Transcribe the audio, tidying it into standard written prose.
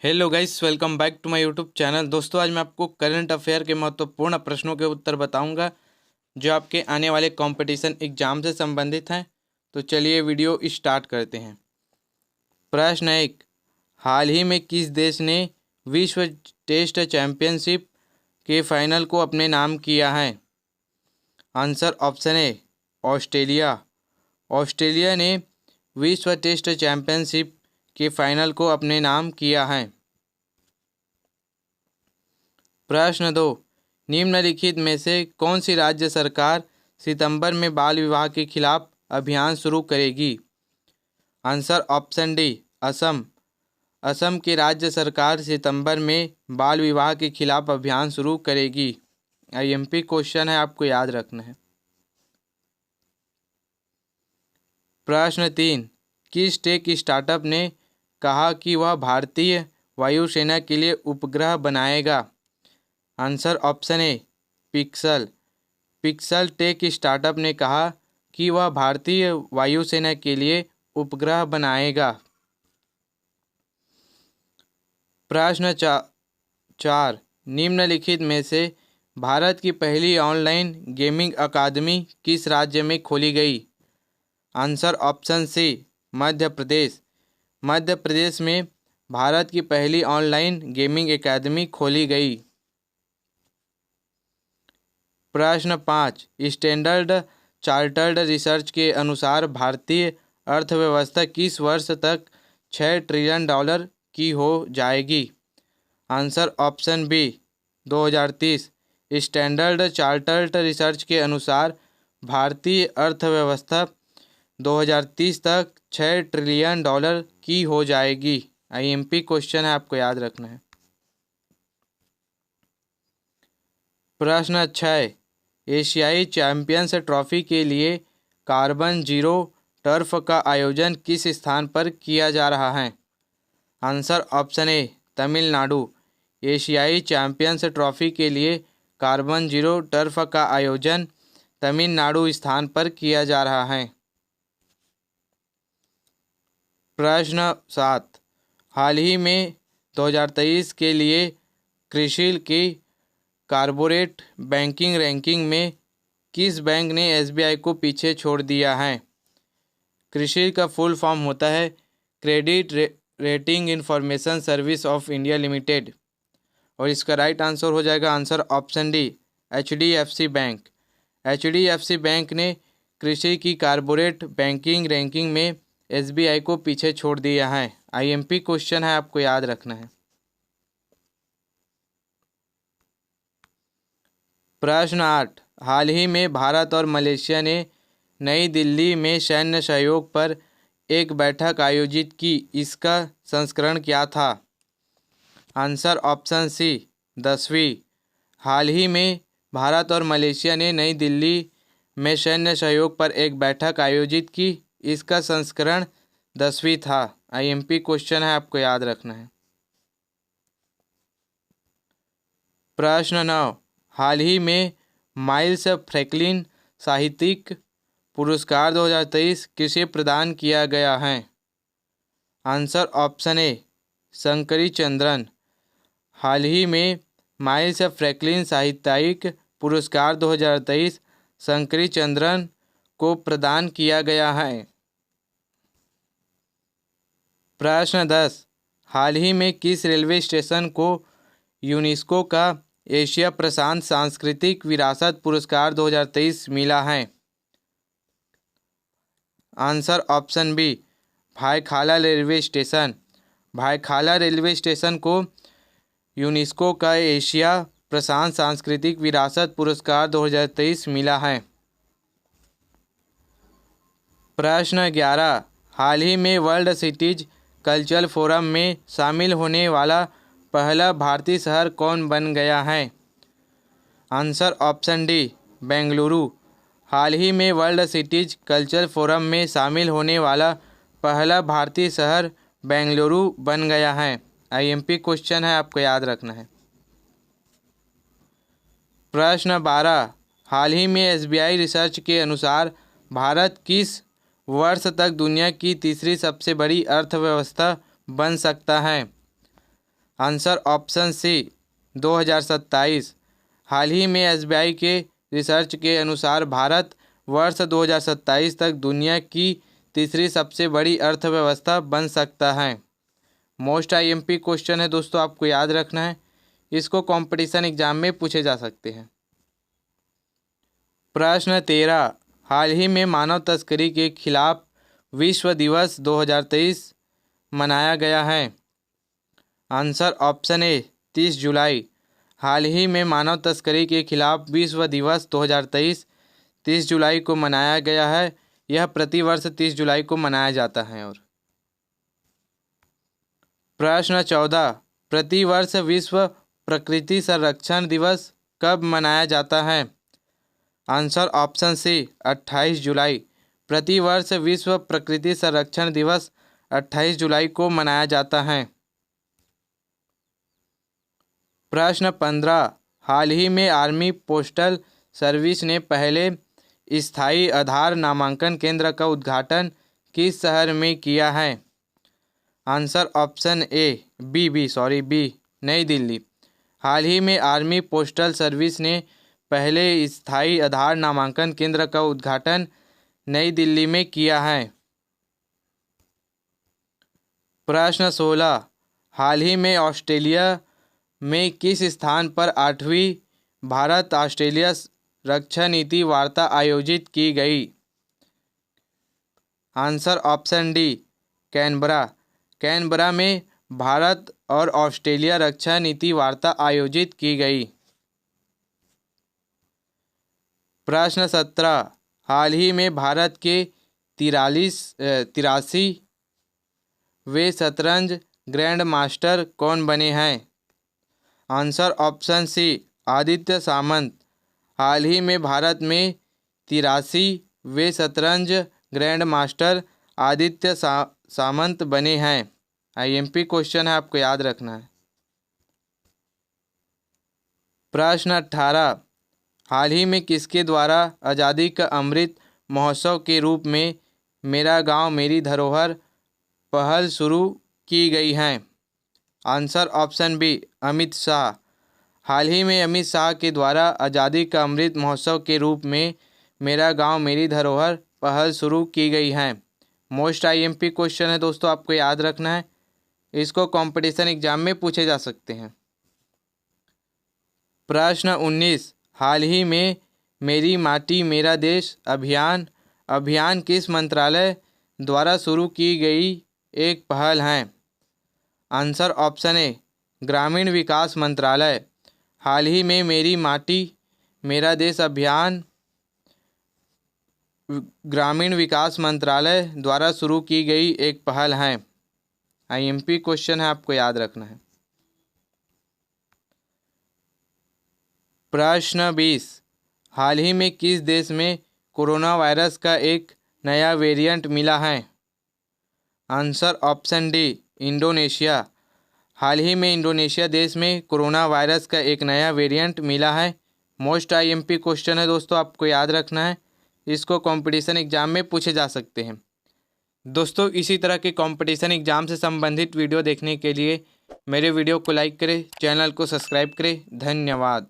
Hello guys, welcome back to my YouTube channel. दोस्तों, आज मैं आपको करंट अफेयर के महत्वपूर्ण प्रश्नों के उत्तर बताऊंगा जो आपके आने वाले कंपटीशन एग्जाम से संबंधित हैं। तो चलिए वीडियो स्टार्ट करते हैं। प्रश्न 1। हाल ही में किस देश ने विश्व टेस्ट चैंपियनशिप के फाइनल को अपने नाम किया है? Answer option A Australia. Australia ने विश्व टेस्ट चैंपियनशिप के फाइनल को अपने नाम किया है। प्रश्न 2। निम्नलिखित में से कौन सी राज्य सरकार सितंबर में बाल विवाह के खिलाफ अभियान शुरू करेगी? Answer option D Assam. Assam की राज्य सरकार सितंबर में बाल विवाह के खिलाफ अभियान शुरू करेगी। आईएमपी क्वेश्चन है, आपको याद रखना है। प्रश्न 3। किस टेक स्टार्टअप ने कहा कि वह भारतीय वायुसेना के लिए उपग्रह बनाएगा? आंसर ऑप्शन ए पिक्सल। पिक्सल टेक स्टार्टअप ने कहा कि वह भारतीय वायुसेना के लिए उपग्रह बनाएगा। प्रश्न 4। निम्नलिखित में से भारत की पहली ऑनलाइन गेमिंग अकादमी किस राज्य में खोली गई? Answer option C Madhya Pradesh. Madhya Pradesh में भारत की पहली ऑनलाइन गेमिंग अकादमी खोली गई। प्रश्न 5। स्टैंडर्ड चार्टर्ड रिसर्च के अनुसार भारतीय अर्थव्यवस्था किस वर्ष तक 6 ट्रिलियन डॉलर की हो जाएगी? Answer option B 2030। Standard Chartered research के अनुसार भारतीय अर्थव्यवस्था 2030 तक 6 ट्रिलियन डॉलर की हो जाएगी। आईएमपी क्वेश्चन है, आपको याद रखना है। प्रश्न 6। एशियाई चैंपियंस ट्रॉफी के लिए कार्बन जीरो टर्फ का आयोजन किस स्थान पर किया जा रहा है? आंसर ऑप्शन ए तमिलनाडु। एशियाई चैंपियंस ट्रॉफी के लिए कार्बन जीरो टर्फ का आयोजन तमिलनाडु स्थान पर किया जा रहा है। प्रश्न 7। हाल ही में 2023 के लिए क्रिसिल की कॉर्पोरेट बैंकिंग रैंकिंग में किस बैंक ने एसबीआई को पीछे छोड़ दिया है? क्रिसिल का फुल फॉर्म होता है credit rating information service of India limited, और इसका राइट आंसर हो जाएगा answer option D HDFC bank. HDFC bank ने क्रिसिल की कॉर्पोरेट बैंकिंग रैंकिंग में एसबीआई को पीछे छोड़ दिया है। आईएमपी क्वेश्चन है, आपको याद रखना है। प्रश्न 8। हाल ही में भारत और मलेशिया ने नई दिल्ली में सैन्य सहयोग पर एक बैठक आयोजित की। इसका संस्करण क्या था? आंसर ऑप्शन सी 10वीं। हाल ही में भारत और मलेशिया ने नई दिल्ली में सैन्य सहयोग पर एक बैठक आयोजित की। इसका संस्करण 10वीं था। आईएमपी क्वेश्चन है, आपको याद रखना है। प्रश्न 9। हाल ही में माइल्स फ्रैंकलिन साहित्यिक पुरस्कार 2023 किसे प्रदान किया गया है? Answer option A Shankari Chandran. हाल ही में माइल्स फ्रैंकलिन साहित्यिक पुरस्कार 2023 शंकरी चंद्रन को प्रदान किया गया है। प्रश्न 10। हाल ही में किस रेलवे स्टेशन को यूनेस्को का एशिया प्रशांत सांस्कृतिक विरासत पुरस्कार 2023 मिला है? Answer option B Byculla railway station. Byculla railway station को यूनेस्को का एशिया प्रशांत सांस्कृतिक विरासत पुरस्कार 2023 मिला है। प्रश्न 11। हाल ही में वर्ल्ड सिटीज कल्चरल फोरम में शामिल होने वाला पहला भारतीय शहर कौन बन गया है? Answer option D Bengaluru. हाल ही में वर्ल्ड सिटीज कल्चरल फोरम में शामिल होने वाला पहला भारतीय शहर बेंगलुरु बन गया है। आईएमपी क्वेश्चन है, आपको याद रखना है। प्रश्न 12। हाल ही में एसबीआई रिसर्च के अनुसार भारत किस वर्ष तक दुनिया की तीसरी सबसे बड़ी अर्थव्यवस्था बन सकता है? Answer option C 2027। हाल ही में एसबीआई के रिसर्च के अनुसार भारत वर्ष 2027 तक दुनिया की तीसरी सबसे बड़ी अर्थव्यवस्था बन सकता है। मोस्ट आईएमपी क्वेश्चन है दोस्तों, आपको याद रखना है, इसको कंपटीशन एग्जाम में पूछे जा सकते हैं। प्रश्न 13, हाल ही में मानव तस्करी के खिलाफ विश्व दिवस 2023 मनाया गया है। आंसर ऑप्शन ए 30 जुलाई। हाल ही में मानव तस्करी के खिलाफ विश्व दिवस 2023 30 जुलाई को मनाया गया है। यह प्रतिवर्ष 30 जुलाई को मनाया जाता है। और प्रश्न 14, प्रतिवर्ष विश्व प्रकृति संरक्षण दिवस कब मनाया जाता है। आंसर ऑप्शन सी 28 जुलाई। प्रतिवर्ष विश्व प्रकृति संरक्षण दिवस 28 जुलाई को मनाया जाता है। प्रश्न 15, हाल ही में आर्मी पोस्टल सर्विस ने पहले स्थायी आधार नामांकन केंद्र का उद्घाटन किस शहर में किया है। आंसर ऑप्शन ए बी नई दिल्ली। हाल ही में आर्मी पोस्टल सर्विस ने पहले स्थायी आधार नामांकन केंद्र का उद्घाटन नई दिल्ली में किया है। प्रश्न 16, हाल ही में ऑस्ट्रेलिया में किस स्थान पर 8वीं भारत ऑस्ट्रेलिया रक्षा नीति वार्ता आयोजित की गई। Answer option D Canberra. Canberra में भारत और ऑस्ट्रेलिया रक्षा नीति वार्ता आयोजित की गई। प्रश्न 17, हाल ही में भारत के 83वें शतरंज ग्रैंड मास्टर कौन बने हैं। आंसर ऑप्शन सी आदित्य सामंत। हाल ही में भारत में 83वें शतरंज ग्रैंड मास्टर आदित्य सामंत बने हैं। आईएमपी क्वेश्चन है, आपको याद रखना है। प्रश्न 18, हाल ही में किसके द्वारा आज़ादी का अमृत महोत्सव के रूप में मेरा गांव मेरी धरोहर पहल शुरू की गई है। Answer option B Amit Shah. हाल ही में अमित शाह के द्वारा आज़ादी का अमृत महोत्सव के रूप में मेरा गांव मेरी धरोहर पहल शुरू की गई है। मोस्ट आईएमपी क्वेश्चन है दोस्तों, आपको याद रखना है, इसको कंपटीशन एग्जाम में पूछे जा सकते हैं। प्रश्न 19, हाल ही में मेरी माटी मेरा देश अभियान किस मंत्रालय द्वारा शुरू की गई एक पहल है। आंसर ऑप्शन ए ग्रामीण विकास मंत्रालय। हाल ही में मेरी माटी मेरा देश अभियान ग्रामीण विकास मंत्रालय द्वारा शुरू की गई एक पहल है। आईएमपी क्वेश्चन है, आपको याद रखना है। प्रश्न 20, हाल ही में किस देश में कोरोना वायरस का एक नया वेरिएंट मिला है। Answer option D Indonesia. हाल ही में इंडोनेशिया देश में कोरोना वायरस का एक नया वेरिएंट मिला है। मोस्ट आईएमपी क्वेश्चन है दोस्तों, आपको याद रखना है, इसको कंपटीशन एग्जाम में पूछे जा सकते हैं। दोस्तों इसी तरह के कंपटीशन एग्जाम से संबंधित वीडियो देखने के लिए मेरे वीडियो को लाइक करें, चैनल को सब्सक्राइब करें। धन्यवाद।